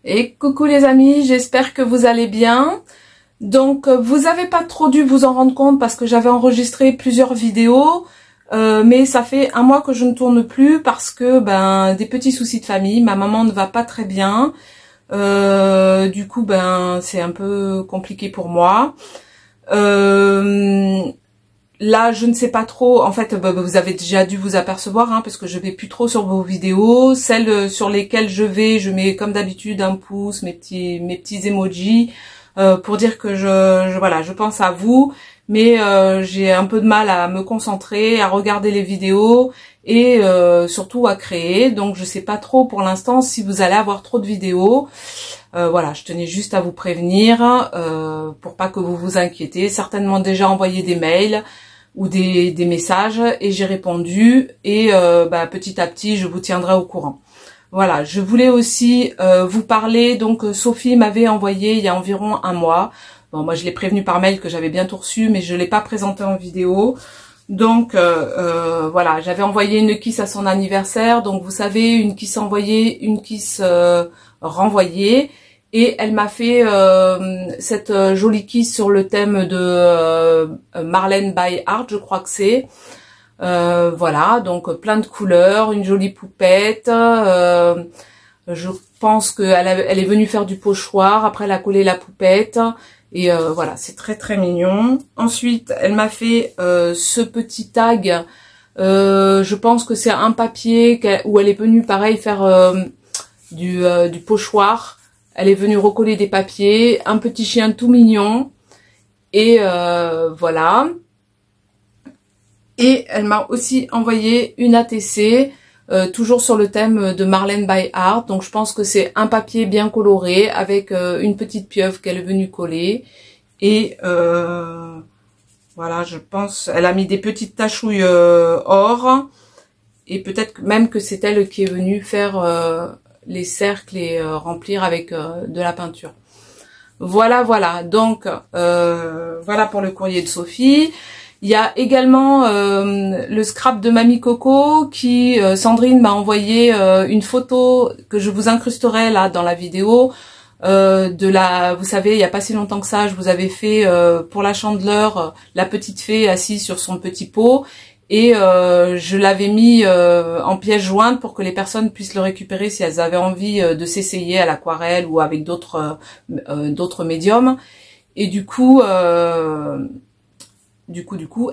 Et coucou les amis, j'espère que vous allez bien. Donc vous avez pas trop dû vous en rendre compte parce que j'avais enregistré plusieurs vidéos, mais ça fait un mois que je ne tourne plus parce que des petits soucis de famille, ma maman ne va pas très bien. Du coup c'est un peu compliqué pour moi. Là, je ne sais pas trop. En fait, vous avez déjà dû vous apercevoir, parce que je vais plus trop sur vos vidéos. Celles sur lesquelles je mets comme d'habitude un pouce, mes petits emojis pour dire que je pense à vous. Mais j'ai un peu de mal à me concentrer, à regarder les vidéos et surtout à créer. Donc, je sais pas trop pour l'instant si vous allez avoir trop de vidéos. Voilà, je tenais juste à vous prévenir pour pas que vous vous inquiétez. Certainement déjà envoyé des mails ou des messages et j'ai répondu et petit à petit je vous tiendrai au courant. Voilà, je voulais aussi vous parler, donc Sophie m'avait envoyé il y a environ un mois. Bon, moi je l'ai prévenu par mail que j'avais bientôt reçu, mais je l'ai pas présenté en vidéo. Donc voilà, j'avais envoyé une kiss à son anniversaire. Donc vous savez, une kiss envoyée, une kiss renvoyée. Et elle m'a fait cette jolie kiss sur le thème de Marlène by Art, je crois que c'est. Voilà, donc plein de couleurs, une jolie poupette. Je pense qu'elle est venue faire du pochoir. Après, elle a collé la poupette. Et voilà, c'est très très mignon. Ensuite, elle m'a fait ce petit tag. Je pense que c'est un papier où elle est venue pareil faire du pochoir. Elle est venue recoller des papiers, un petit chien tout mignon. Et voilà. Et elle m'a aussi envoyé une ATC, toujours sur le thème de Marlène by Art. Donc je pense que c'est un papier bien coloré avec une petite pieuvre qu'elle est venue coller. Et voilà, je pense, elle a mis des petites tachouilles or. Et peut-être même que c'est elle qui est venue faire les cercles et remplir avec de la peinture. Voilà, donc voilà pour le courrier de Sophie. Il y a également le scrap de Mamie Coco qui Sandrine m'a envoyé une photo que je vous incrusterai là dans la vidéo vous savez, il y a pas si longtemps que ça, je vous avais fait pour la Chandeleur la petite fée assise sur son petit pot. Et je l'avais mis en pièce jointe pour que les personnes puissent le récupérer si elles avaient envie de s'essayer à l'aquarelle ou avec d'autres médiums. Et du coup,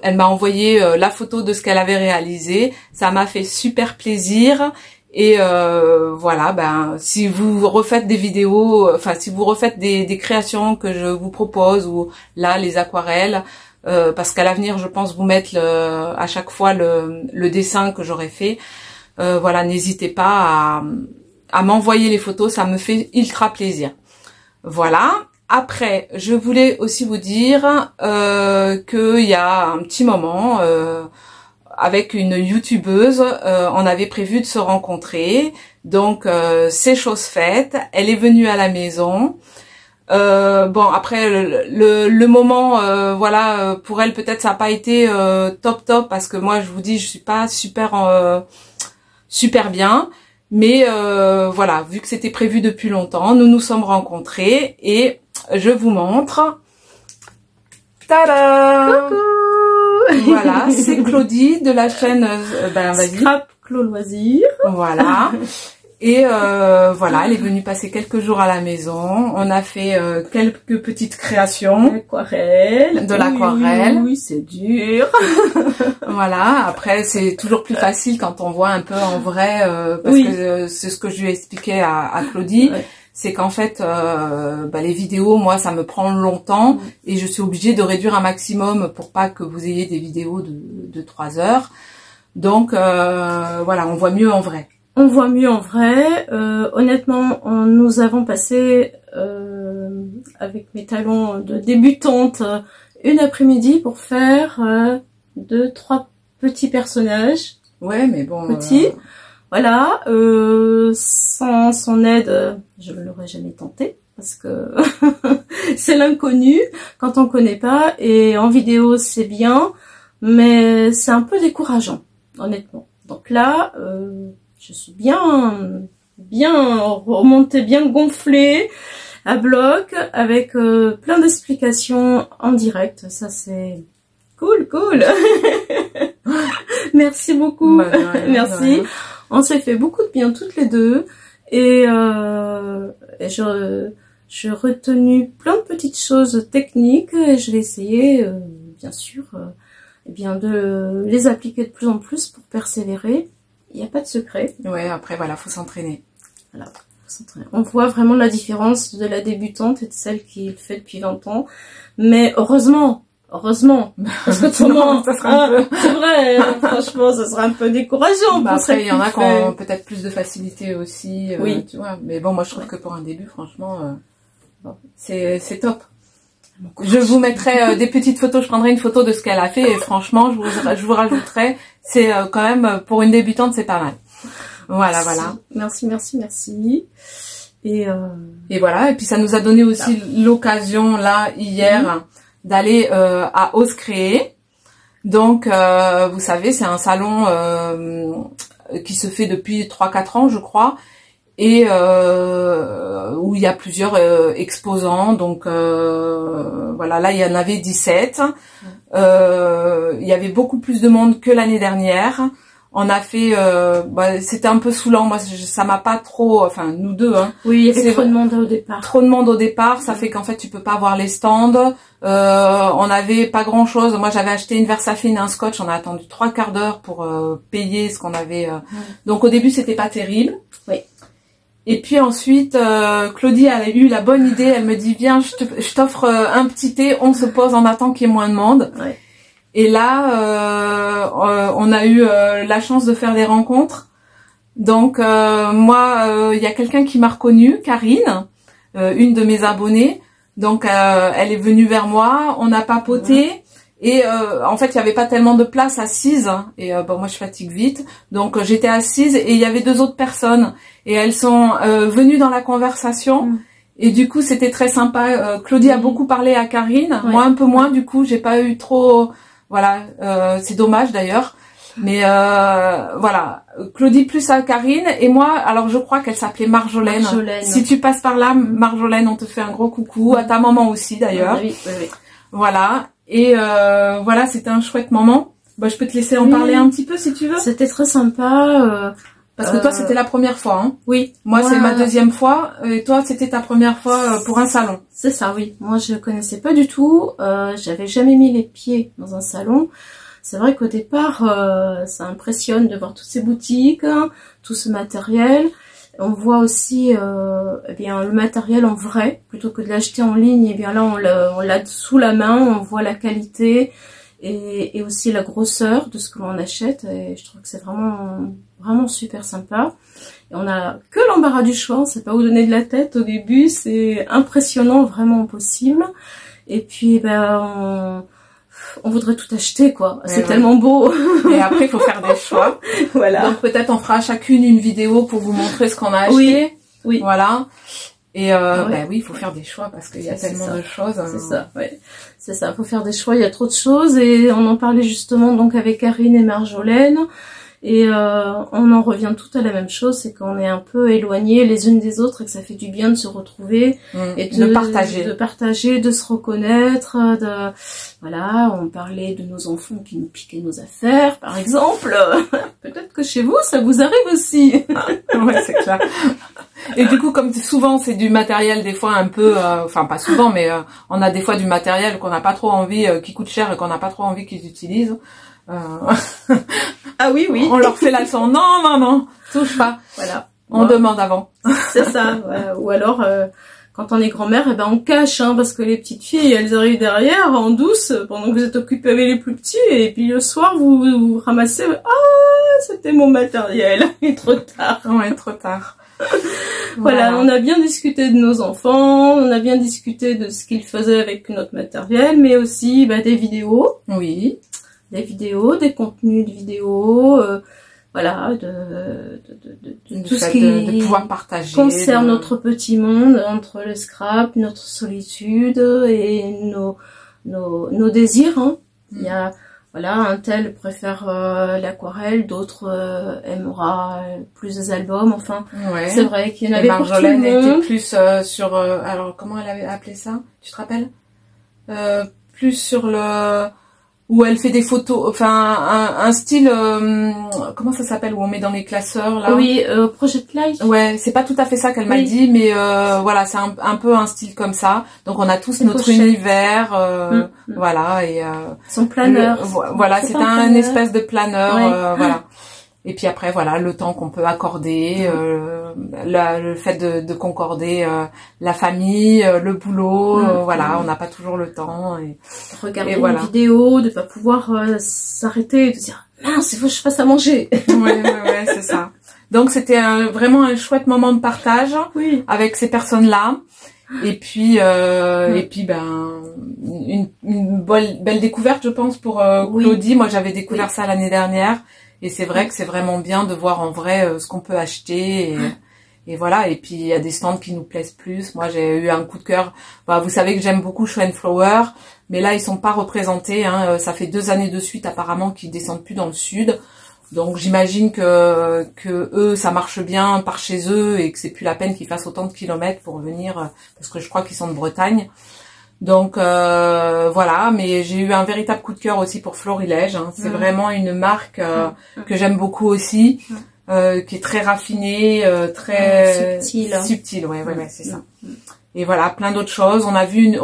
elle m'a envoyé la photo de ce qu'elle avait réalisé. Ça m'a fait super plaisir. Et voilà, si vous refaites des vidéos, si vous refaites des créations que je vous propose, ou là les aquarelles, parce qu'à l'avenir je pense vous mettre à chaque fois le dessin que j'aurais fait. Voilà, n'hésitez pas à m'envoyer les photos, ça me fait ultra plaisir. Voilà. Après, je voulais aussi vous dire qu'il y a un petit moment, avec une youtubeuse, on avait prévu de se rencontrer. Donc c'est chose faite. Elle est venue à la maison. Bon, après le moment, voilà, pour elle peut-être ça n'a pas été top parce que moi je vous dis, je suis pas super bien. Mais voilà, vu que c'était prévu depuis longtemps, nous nous sommes rencontrés et je vous montre. Tada! Coucou! Voilà, c'est Claudie de la chaîne vas-y. Scrap Clos Loisirs. Voilà. Et voilà, elle est venue passer quelques jours à la maison. On a fait quelques petites créations. Aquarelle. De l'aquarelle. Oui, c'est dur. Voilà, après c'est toujours plus facile quand on voit un peu en vrai, parce que c'est ce que je lui ai expliqué à Claudie. Ouais. C'est qu'en fait, les vidéos, moi, ça me prend longtemps et je suis obligée de réduire un maximum pour pas que vous ayez des vidéos de 3 heures. Donc, voilà, on voit mieux en vrai. On voit mieux en vrai. Honnêtement, nous avons passé, avec mes talons de débutante, une après-midi pour faire 2-3 petits personnages. Ouais, mais bon... Petits. Voilà, sans son aide, je ne l'aurais jamais tenté parce que c'est l'inconnu quand on connaît pas, et en vidéo c'est bien, mais c'est un peu décourageant, honnêtement. Donc là, je suis bien bien remonté, bien gonflé, à bloc, avec plein d'explications en direct. Ça, c'est cool. Merci beaucoup. Merci. On s'est fait beaucoup de bien toutes les deux. Et j'ai retenu plein de petites choses techniques. Et je vais essayer, bien sûr, de les appliquer de plus en plus pour persévérer. Il n'y a pas de secret. Ouais, après, voilà, faut s'entraîner. Voilà. On voit vraiment la différence de la débutante et de celle qui le fait depuis 20 ans. Mais heureusement, parce que autrement, c'est vrai, franchement, ça serait un peu décourageant. Après, il y en a qui ont peut-être plus de facilité aussi, oui. Tu vois. Mais bon, moi, je trouve que pour un début, franchement, c'est top. Je vous mettrai des petites photos, je prendrai une photo de ce qu'elle a fait et franchement, je vous rajouterai, c'est quand même, pour une débutante, c'est pas mal. Voilà. Merci. Et voilà, et puis ça nous a donné aussi l'occasion, là, hier, d'aller à Ose Créer. Donc, vous savez, c'est un salon qui se fait depuis 3-4 ans, je crois, et où il y a plusieurs exposants. Donc, voilà, là, il y en avait 17. Il y avait beaucoup plus de monde que l'année dernière. On a fait, c'était un peu saoulant, moi ça m'a pas trop, enfin nous deux, hein. Oui, il y avait trop de monde au départ. Trop de monde au départ, ça fait qu'en fait tu peux pas voir les stands. On avait pas grand chose. Moi j'avais acheté une Versafine, un scotch, on a attendu 3/4 d'heure pour payer ce qu'on avait. Donc au début c'était pas terrible. Oui. Et puis ensuite Claudie elle a eu la bonne idée, elle me dit viens, je t'offre un petit thé, on se pose en attendant qu'il y ait moins de monde. Oui. Et là, on a eu la chance de faire des rencontres. Donc, moi, il y a quelqu'un qui m'a reconnue, Karine, une de mes abonnées. Donc, elle est venue vers moi, on a papoté. Et en fait, il y avait pas tellement de place assise. Et moi, je fatigue vite. Donc, j'étais assise et il y avait 2 autres personnes. Et elles sont venues dans la conversation. Et du coup, c'était très sympa. Claudie a beaucoup parlé à Karine. Moi, un peu moins. Du coup, j'ai pas eu trop... Voilà, c'est dommage d'ailleurs, mais voilà, Claudie plus à Karine et moi, alors je crois qu'elle s'appelait Marjolaine. Si tu passes par là, Marjolaine, on te fait un gros coucou, à ta maman aussi d'ailleurs. Oui. Voilà, et voilà, c'était un chouette moment. Je peux te laisser en parler un petit peu si tu veux. C'était très sympa. Parce que toi, c'était la première fois, hein. Oui. Moi, c'est ma 2e fois, et toi, c'était ta première fois pour un salon. C'est ça, oui. Moi, je connaissais pas du tout. J'avais jamais mis les pieds dans un salon. C'est vrai qu'au départ, ça impressionne de voir toutes ces boutiques, hein, tout ce matériel. On voit aussi, le matériel en vrai, plutôt que de l'acheter en ligne. Et bien là, on l'a sous la main, on voit la qualité et aussi la grosseur de ce que l'on achète. Et je trouve que c'est vraiment super sympa. Et on a que l'embarras du choix, on sait pas où donner de la tête au début, c'est impressionnant, vraiment possible. Et puis on voudrait tout acheter quoi, c'est tellement beau. Et après il faut faire des choix. Voilà. Donc peut-être on fera chacune une vidéo pour vous montrer ce qu'on a acheté. Oui. Voilà. Et oui, il faut faire des choix parce qu'il y a tellement de choses. C'est ça, ouais. C'est ça, faut faire des choix, il y a trop de choses et on en parlait justement donc avec Karine et Marjolaine. Et on en revient tout à la même chose, c'est qu'on est un peu éloignés les unes des autres et que ça fait du bien de se retrouver et de partager, de se reconnaître, voilà, on parlait de nos enfants qui nous piquaient nos affaires, par exemple. Peut-être que chez vous, ça vous arrive aussi. Ouais, c'est clair. Et du coup, comme souvent, c'est du matériel des fois un peu, enfin pas souvent, mais on a des fois du matériel qu'on n'a pas trop envie, qui coûte cher et qu'on n'a pas trop envie qu'ils utilisent. Ah oui. On leur fait la leçon. Non, touche pas. Voilà. On demande avant. C'est ça. Ou alors, quand on est grand-mère, on cache, hein, parce que les petites filles, elles arrivent derrière, en douce, pendant que vous êtes occupés avec les plus petits, et puis le soir, vous ramassez, c'était mon matériel. Et trop tard. Ouais, trop tard. Voilà, on a bien discuté de nos enfants, on a bien discuté de ce qu'ils faisaient avec notre matériel, mais aussi des vidéos. Oui. Des vidéos, des contenus de vidéos, voilà, de tout ce qui de pouvoir partager, concerne notre petit monde, entre le scrap, notre solitude et nos désirs. Hein. Il y a voilà, un tel préfère l'aquarelle, d'autres aimera plus des albums, enfin, Ouais. c'est vrai qu'il y en Et avait pour tout le Marjolaine était monde. plus sur... alors, comment elle avait appelé ça? Tu te rappelles? Plus sur le... Où elle fait des photos, enfin, un style... comment ça s'appelle? Où on met dans les classeurs, là? Oui, Project Life. Ouais, c'est pas tout à fait ça qu'elle m'a Oui. dit, mais voilà, c'est un peu un style comme ça. Donc on a tous Une notre pochette. univers, voilà, et Son planeur. voilà, c'est un planeur. espèce de planeur, Ouais. voilà. Et puis après, voilà, le temps qu'on peut accorder, le fait de concorder la famille, le boulot, voilà, on n'a pas toujours le temps. Et Regarder voilà. une vidéo, de pas pouvoir s'arrêter et de dire mince, il faut que je fasse à manger. ouais, c'est ça. Donc c'était vraiment un chouette moment de partage Oui. avec ces personnes-là. Et puis ben une belle découverte, je pense, pour Oui. Claudie. Moi, j'avais découvert ça l'année dernière, et c'est vrai que c'est vraiment bien de voir en vrai ce qu'on peut acheter. Et voilà. Et puis il y a des stands qui nous plaisent plus. Moi, j'ai eu un coup de cœur. Bah, vous savez que j'aime beaucoup Schoenflower, mais là ils sont pas représentés. Hein. Ça fait 2 années de suite apparemment qu'ils descendent plus dans le sud. Donc j'imagine que eux ça marche bien par chez eux et que c'est plus la peine qu'ils fassent autant de kilomètres pour venir, parce que je crois qu'ils sont de Bretagne. Donc voilà, mais j'ai eu un véritable coup de cœur aussi pour Florilège. Hein. C'est vraiment une marque que j'aime beaucoup aussi, qui est très raffinée, très subtile. Ouais, c'est ça. Et voilà, plein d'autres choses. On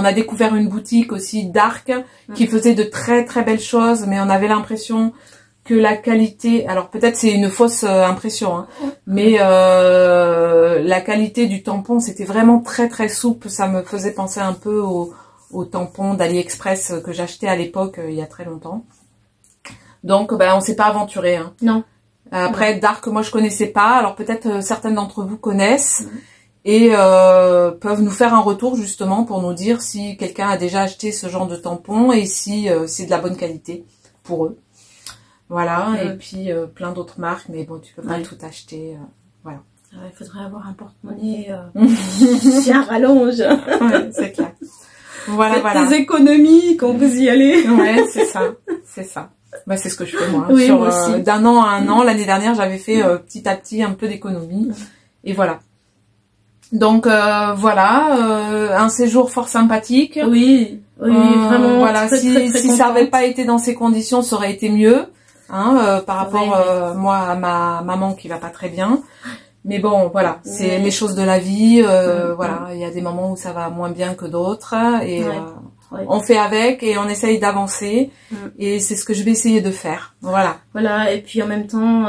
a découvert une boutique aussi Dark qui faisait de très très belles choses, mais on avait l'impression que la qualité, alors peut-être c'est une fausse impression, hein, mais la qualité du tampon, c'était vraiment très très souple. Ça me faisait penser un peu au tampon d'AliExpress que j'achetais à l'époque, il y a très longtemps. Donc ben on s'est pas aventuré. Hein. Non. Après Dark, moi je connaissais pas, alors peut-être certaines d'entre vous connaissent et peuvent nous faire un retour justement pour nous dire si quelqu'un a déjà acheté ce genre de tampon et si c'est de la bonne qualité pour eux. Voilà, et puis plein d'autres marques, mais bon, tu peux pas tout acheter, voilà. Il faudrait avoir un porte-monnaie bien rallonge. Ouais, c'est clair. Voilà, faites voilà. des économies quand vous y allez. Ouais, c'est ça. Bah, c'est ce que je fais moi. Oui, Sur moi aussi. d'un an à un an, l'année dernière, j'avais fait petit à petit un peu d'économie, et voilà. Donc voilà, un séjour fort sympathique. Oui, vraiment. Voilà, très, si très, très ça avait contente. pas été dans ces conditions, ça aurait été mieux. Hein, par rapport Oui. moi à ma maman qui va pas très bien, mais bon voilà, c'est les choses de la vie, voilà, il y a des moments où ça va moins bien que d'autres et on fait avec et on essaye d'avancer et c'est ce que je vais essayer de faire, voilà. Voilà, et puis en même temps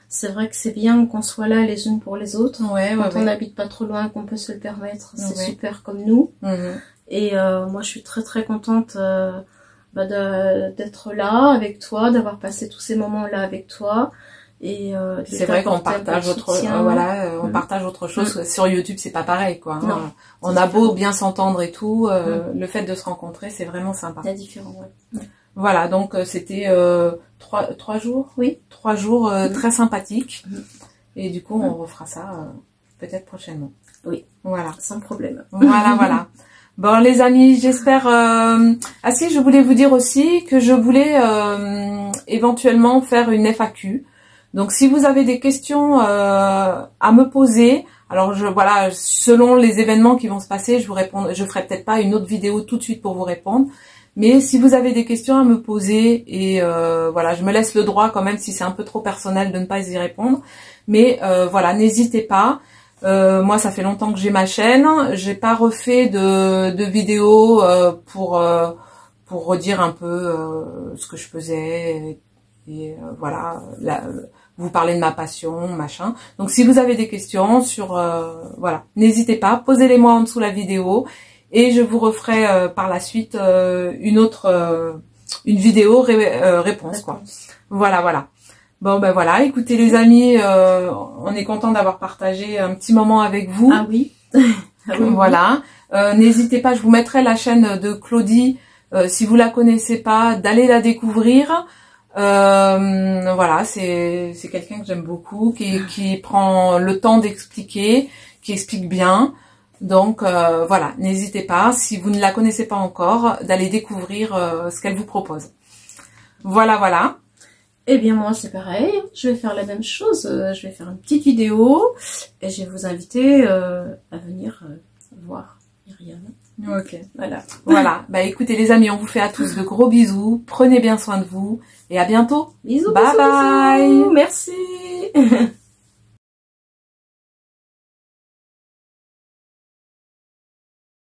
c'est vrai que c'est bien qu'on soit là les unes pour les autres, quand on n'habite pas trop loin, qu'on peut se le permettre, c'est super comme nous. Et moi je suis très très contente d'être là avec toi, d'avoir passé tous ces moments-là avec toi. Et c'est vrai qu'on partage on partage autre chose. Sur YouTube, c'est pas pareil, quoi. Hein. Non, on a beau bien s'entendre et tout, le fait de se rencontrer, c'est vraiment sympa. C'est différent, Voilà, donc c'était 3 jours. Oui. 3 jours très sympathiques. Et du coup, on refera ça peut-être prochainement. Oui. Voilà. Sans problème. Voilà. Bon les amis, j'espère... Ah si, je voulais vous dire aussi que je voulais éventuellement faire une FAQ. Donc si vous avez des questions à me poser, alors voilà, selon les événements qui vont se passer, je ferai peut-être pas une autre vidéo tout de suite pour vous répondre. Mais si vous avez des questions à me poser, et voilà, je me laisse le droit quand même, si c'est un peu trop personnel, de ne pas y répondre. Mais voilà, n'hésitez pas. Moi, ça fait longtemps que j'ai ma chaîne. J'ai pas refait de vidéos pour redire un peu ce que je faisais. Et voilà, vous parlez de ma passion, machin. Donc, si vous avez des questions sur... voilà, n'hésitez pas, posez-les-moi en dessous la vidéo. Et je vous referai par la suite une vidéo réponse, quoi. Voilà. Bon, ben voilà, écoutez les amis, on est content d'avoir partagé un petit moment avec vous. Ah oui. Voilà. N'hésitez pas, je vous mettrai la chaîne de Claudie, si vous la connaissez pas, d'aller la découvrir. Voilà, c'est quelqu'un que j'aime beaucoup, qui prend le temps d'expliquer, qui explique bien. Donc voilà, n'hésitez pas, si vous ne la connaissez pas encore, d'aller découvrir ce qu'elle vous propose. Voilà, voilà. Eh bien moi c'est pareil, je vais faire la même chose, je vais faire une petite vidéo et je vais vous inviter à venir voir Myriam. Ok. Voilà. Voilà. Bah écoutez les amis, on vous fait à tous de gros bisous. Prenez bien soin de vous et à bientôt. Bisous, Bye bisous, bye. bisous. Merci.